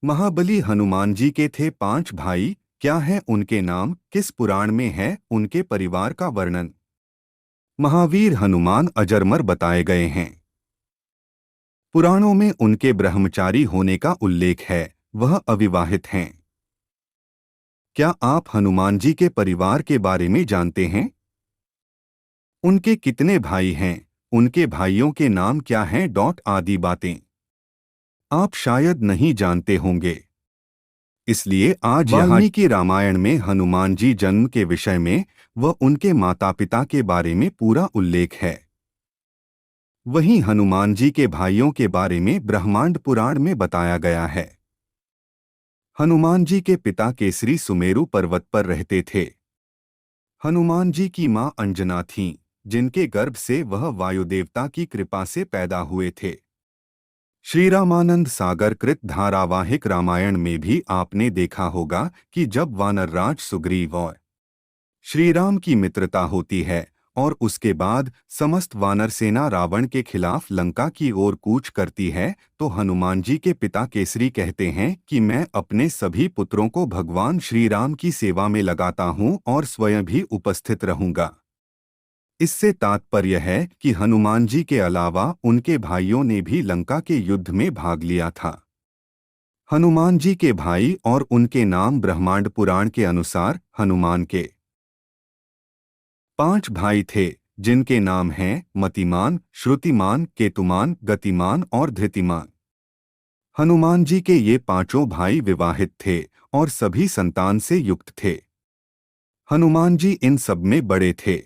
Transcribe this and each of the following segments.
महाबली हनुमान जी के थे 5 भाई। क्या है उनके नाम? किस पुराण में है उनके परिवार का वर्णन? महावीर हनुमान अजरमर बताए गए हैं। पुराणों में उनके ब्रह्मचारी होने का उल्लेख है। वह अविवाहित हैं। क्या आप हनुमान जी के परिवार के बारे में जानते हैं? उनके कितने भाई हैं? उनके भाइयों के नाम क्या हैं? आदि बातें आप शायद नहीं जानते होंगे। इसलिए आज वाल्मीकि रामायण में हनुमान जी जन्म के विषय में व उनके माता पिता के बारे में पूरा उल्लेख है। वहीं हनुमान जी के भाइयों के बारे में ब्रह्मांड पुराण में बताया गया है। हनुमान जी के पिता केसरी सुमेरु पर्वत पर रहते थे। हनुमान जी की मां अंजना थीं, जिनके गर्भ से वह वायुदेवता की कृपा से पैदा हुए थे। श्री रामानंद सागर कृत धारावाहिक रामायण में भी आपने देखा होगा कि जब वानरराज सुग्रीव और श्री राम की मित्रता होती है और उसके बाद समस्त वानर सेना रावण के खिलाफ लंका की ओर कूच करती है, तो हनुमान जी के पिता केसरी कहते हैं कि मैं अपने सभी पुत्रों को भगवान श्री राम की सेवा में लगाता हूं और स्वयं भी उपस्थित रहूंगा। इससे तात्पर्य है कि हनुमान जी के अलावा उनके भाइयों ने भी लंका के युद्ध में भाग लिया था। हनुमान जी के भाई और उनके नाम ब्रह्मांड पुराण के अनुसार हनुमान के 5 भाई थे, जिनके नाम हैं मतिमान, श्रुतिमान, केतुमान, गतिमान और धृतिमान। हनुमान जी के ये पांचों भाई विवाहित थे और सभी संतान से युक्त थे। हनुमान जी इन सब में बड़े थे।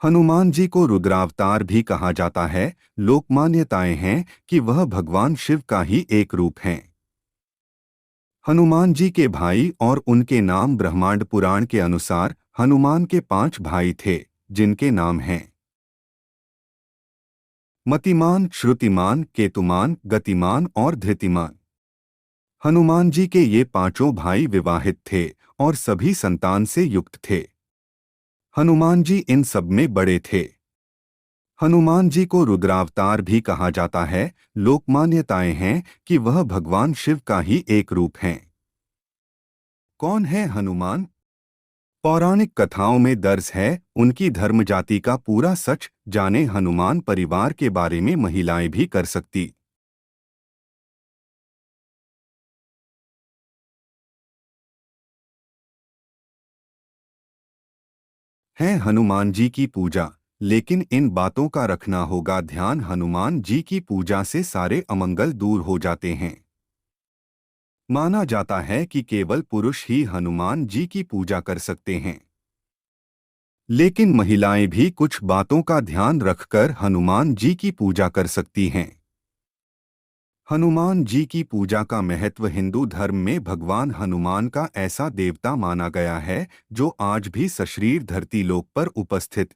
हनुमान जी को रुद्रावतार भी कहा जाता है। लोकमान्यताएं हैं कि वह भगवान शिव का ही एक रूप हैं। हनुमान जी के भाई और उनके नाम ब्रह्मांड पुराण के अनुसार हनुमान के 5 भाई थे, जिनके नाम हैं मतिमान, श्रुतिमान, केतुमान, गतिमान और धृतिमान। हनुमान जी के ये पांचों भाई विवाहित थे और सभी संतान से युक्त थे। हनुमान जी इन सब में बड़े थे। हनुमान जी को रुद्रावतार भी कहा जाता है। लोकमान्यताएं हैं कि वह भगवान शिव का ही एक रूप हैं। कौन है हनुमान? पौराणिक कथाओं में दर्ज है उनकी धर्म जाति का पूरा सच जाने हनुमान परिवार के बारे में महिलाएं भी कर सकती हैं हनुमान जी की पूजा। लेकिन इन बातों का रखना होगा ध्यान, हनुमान जी की पूजा से सारे अमंगल दूर हो जाते हैं। माना जाता है कि केवल पुरुष ही हनुमान जी की पूजा कर सकते हैं, लेकिन महिलाएं भी कुछ बातों का ध्यान रखकर हनुमान जी की पूजा कर सकती हैं। हनुमान जी की पूजा का महत्व हिंदू धर्म में भगवान हनुमान का ऐसा देवता माना गया है जो आज भी सशरीर धरती लोक पर उपस्थित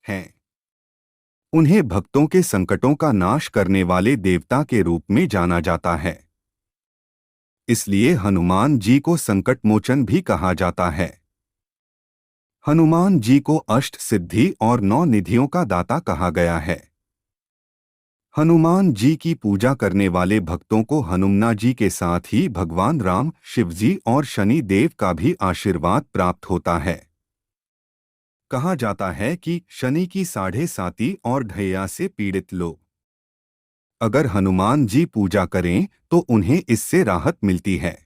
हैं। उन्हें भक्तों के संकटों का नाश करने वाले देवता के रूप में जाना जाता है। इसलिए हनुमान जी को संकट मोचन भी कहा जाता है। हनुमान जी को अष्ट सिद्धि और 9 निधियों का दाता कहा गया है। हनुमान जी की पूजा करने वाले भक्तों को हनुमना जी के साथ ही भगवान राम, शिवजी और शनि देव का भी आशीर्वाद प्राप्त होता है। कहा जाता है कि शनि की 7.5 और ढैया से पीड़ित लोग अगर हनुमान जी पूजा करें तो उन्हें इससे राहत मिलती है।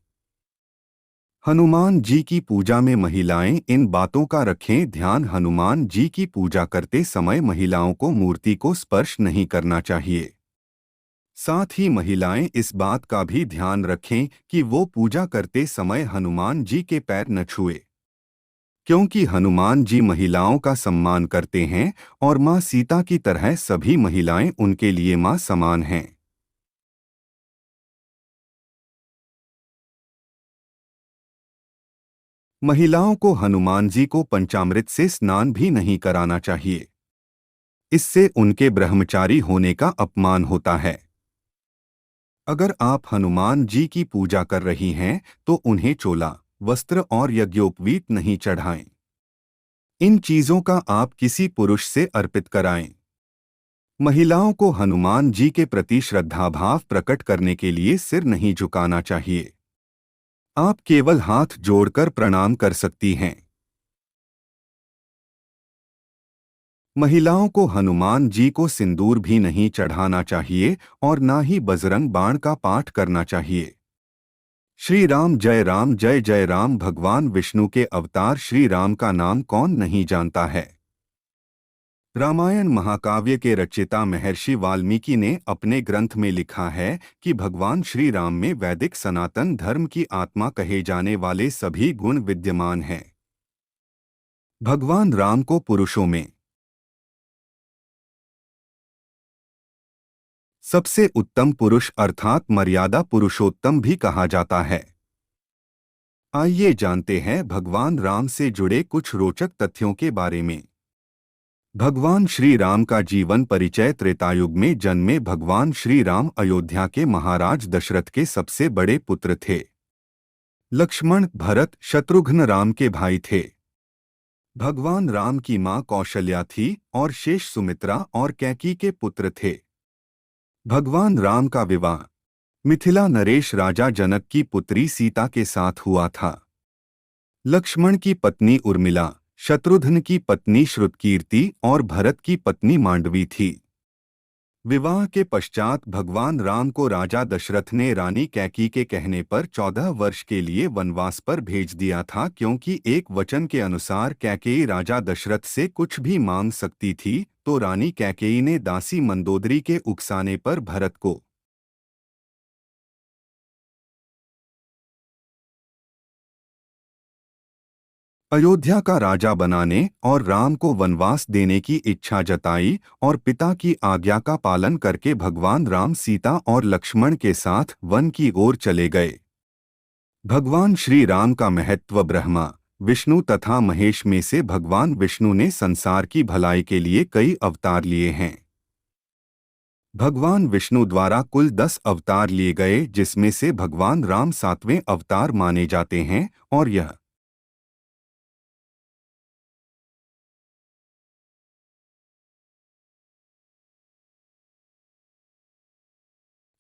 हनुमान जी की पूजा में महिलाएं इन बातों का रखें ध्यान, हनुमान जी की पूजा करते समय महिलाओं को मूर्ति को स्पर्श नहीं करना चाहिए। साथ ही महिलाएं इस बात का भी ध्यान रखें कि वो पूजा करते समय हनुमान जी के पैर न छुए, क्योंकि हनुमान जी महिलाओं का सम्मान करते हैं और मां सीता की तरह सभी महिलाएं उनके लिए मां समान हैं। महिलाओं को हनुमान जी को पंचामृत से स्नान भी नहीं कराना चाहिए। इससे उनके ब्रह्मचारी होने का अपमान होता है। अगर आप हनुमान जी की पूजा कर रही हैं तो उन्हें चोला, वस्त्र और यज्ञोपवीत नहीं चढ़ाएं। इन चीजों का आप किसी पुरुष से अर्पित कराएं। महिलाओं को हनुमान जी के प्रति श्रद्धाभाव प्रकट करने के लिए सिर नहीं झुकाना चाहिए। आप केवल हाथ जोड़कर प्रणाम कर सकती हैं। महिलाओं को हनुमान जी को सिंदूर भी नहीं चढ़ाना चाहिए और ना ही बजरंग बाण का पाठ करना चाहिए। श्री राम जय जय राम। भगवान विष्णु के अवतार श्री राम का नाम कौन नहीं जानता है। रामायण महाकाव्य के रचयिता महर्षि वाल्मीकि ने अपने ग्रंथ में लिखा है कि भगवान श्री राम में वैदिक सनातन धर्म की आत्मा कहे जाने वाले सभी गुण विद्यमान हैं। भगवान राम को पुरुषों में सबसे उत्तम पुरुष अर्थात मर्यादा पुरुषोत्तम भी कहा जाता है। आइए जानते हैं भगवान राम से जुड़े कुछ रोचक तथ्यों के बारे में। भगवान श्री राम का जीवन परिचय। त्रेतायुग में जन्मे भगवान श्री राम अयोध्या के महाराज दशरथ के सबसे बड़े पुत्र थे। लक्ष्मण, भरत, शत्रुघ्न राम के भाई थे। भगवान राम की मां कौशल्या थी और शेष सुमित्रा और कैकेयी के पुत्र थे। भगवान राम का विवाह मिथिला नरेश राजा जनक की पुत्री सीता के साथ हुआ था। लक्ष्मण की पत्नी उर्मिला, शत्रुघ्न की पत्नी श्रुतकीर्ति और भरत की पत्नी मांडवी थी। विवाह के पश्चात भगवान राम को राजा दशरथ ने रानी कैकेयी के कहने पर 14 वर्ष के लिए वनवास पर भेज दिया था, क्योंकि एक वचन के अनुसार कैकेयी राजा दशरथ से कुछ भी मांग सकती थी, तो रानी कैकेयी ने दासी मंदोदरी के उकसाने पर भरत को अयोध्या का राजा बनाने और राम को वनवास देने की इच्छा जताई और पिता की आज्ञा का पालन करके भगवान राम सीता और लक्ष्मण के साथ वन की ओर चले गए। भगवान श्री राम का महत्व। ब्रह्मा, विष्णु तथा महेश में से भगवान विष्णु ने संसार की भलाई के लिए कई अवतार लिए हैं। भगवान विष्णु द्वारा कुल 10 अवतार लिए गए, जिसमें से भगवान राम 7वें अवतार माने जाते हैं और यह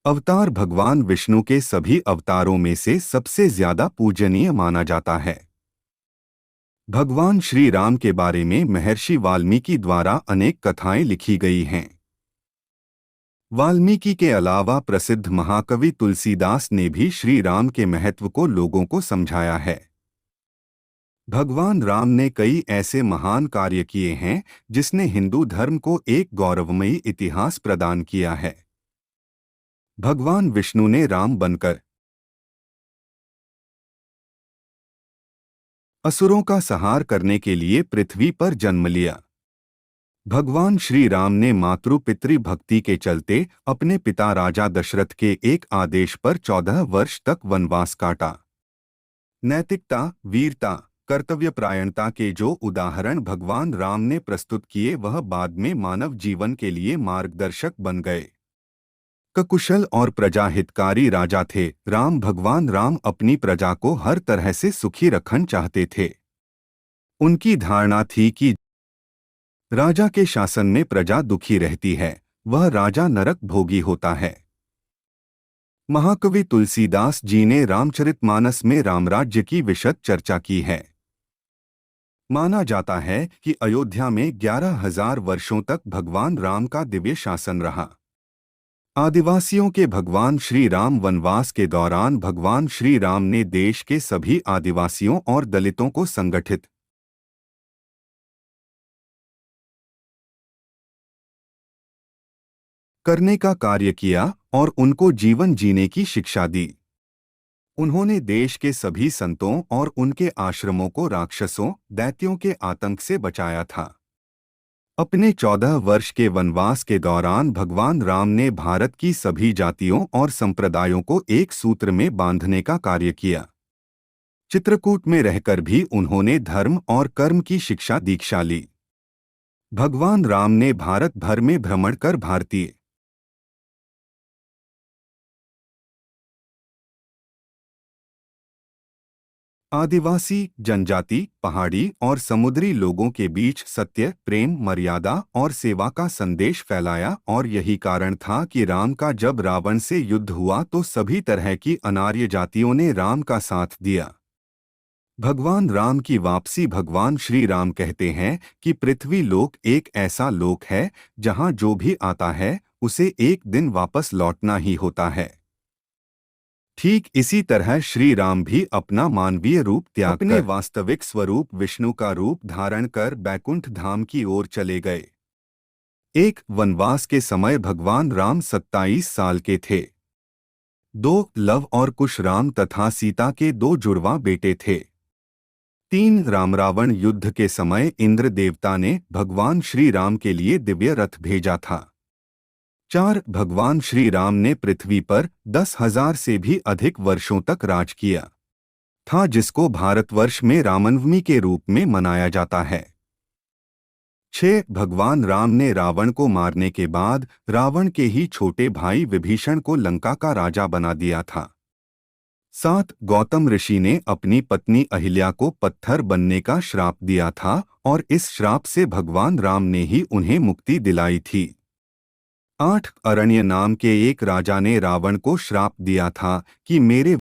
अवतार भगवान विष्णु के सभी अवतारों में से सबसे ज्यादा पूजनीय माना जाता है। भगवान श्री राम के बारे में महर्षि वाल्मीकि द्वारा अनेक कथाएं लिखी गई हैं। वाल्मीकि के अलावा प्रसिद्ध महाकवि तुलसीदास ने भी श्री राम के महत्व को लोगों को समझाया है। भगवान राम ने कई ऐसे महान कार्य किए हैं जिसने हिंदू धर्म को एक गौरवमयी इतिहास प्रदान किया है। भगवान विष्णु ने राम बनकर असुरों का संहार करने के लिए पृथ्वी पर जन्म लिया। भगवान श्री राम ने मातृ पितृ भक्ति के चलते अपने पिता राजा दशरथ के एक आदेश पर 14 वर्ष तक वनवास काटा। नैतिकता, वीरता, कर्तव्यपरायणता के जो उदाहरण भगवान राम ने प्रस्तुत किए वह बाद में मानव जीवन के लिए मार्गदर्शक बन गए। कुशल और प्रजाहितकारी राजा थे। भगवान राम अपनी प्रजा को हर तरह से सुखी रखना चाहते थे। उनकी धारणा थी कि राजा के शासन में प्रजा दुखी रहती है, वह राजा नरक भोगी होता है। महाकवि तुलसीदास जी ने रामचरितमानस में रामराज्य की विशद चर्चा की है। माना जाता है कि अयोध्या में 11,000 वर्षों तक भगवान राम का दिव्य शासन रहा। आदिवासियों के भगवान श्री राम वनवास के दौरान भगवान श्री राम ने देश के सभी आदिवासियों और दलितों को संगठित करने का कार्य किया और उनको जीवन जीने की शिक्षा दी। उन्होंने देश के सभी संतों और उनके आश्रमों को राक्षसों, दैत्यों के आतंक से बचाया था। अपने 14 वर्ष के वनवास के दौरान भगवान राम ने भारत की सभी जातियों और संप्रदायों को एक सूत्र में बांधने का कार्य किया। चित्रकूट में रहकर भी उन्होंने धर्म और कर्म की शिक्षा दीक्षा ली। भगवान राम ने भारत भर में भ्रमण कर भारतीय आदिवासी, जनजाति, पहाड़ी और समुद्री लोगों के बीच सत्य, प्रेम, मर्यादा और सेवा का संदेश फैलाया और यही कारण था कि राम का जब रावण से युद्ध हुआ तो सभी तरह की अनार्य जातियों ने राम का साथ दिया। भगवान राम की वापसी। भगवान श्री राम कहते हैं कि पृथ्वी लोक एक ऐसा लोक है जहां जो भी आता है उसे एक दिन वापस लौटना ही होता है। ठीक इसी तरह श्री राम भी अपना मानवीय रूप त्याग अपने वास्तविक स्वरूप विष्णु का रूप धारण कर बैकुंठ धाम की ओर चले गए। एक वनवास के समय भगवान राम 27 साल के थे। 2 लव और कुश राम तथा सीता के 2 जुड़वा बेटे थे। 3 राम रावण युद्ध के समय इंद्र देवता ने भगवान श्री राम के लिए दिव्य रथ भेजा था। 4 भगवान श्री राम ने पृथ्वी पर 10,000 से भी अधिक वर्षों तक राज किया था, जिसको भारतवर्ष में रामनवमी के रूप में मनाया जाता है। 6 भगवान राम ने रावण को मारने के बाद रावण के ही छोटे भाई विभीषण को लंका का राजा बना दिया था। 7 गौतम ऋषि ने अपनी पत्नी अहिल्या को पत्थर बनने का श्राप दिया था और इस श्राप से भगवान राम ने ही उन्हें मुक्ति दिलाई थी। 8 अरण्य नाम के एक राजा ने रावण को श्राप दिया था कि मेरे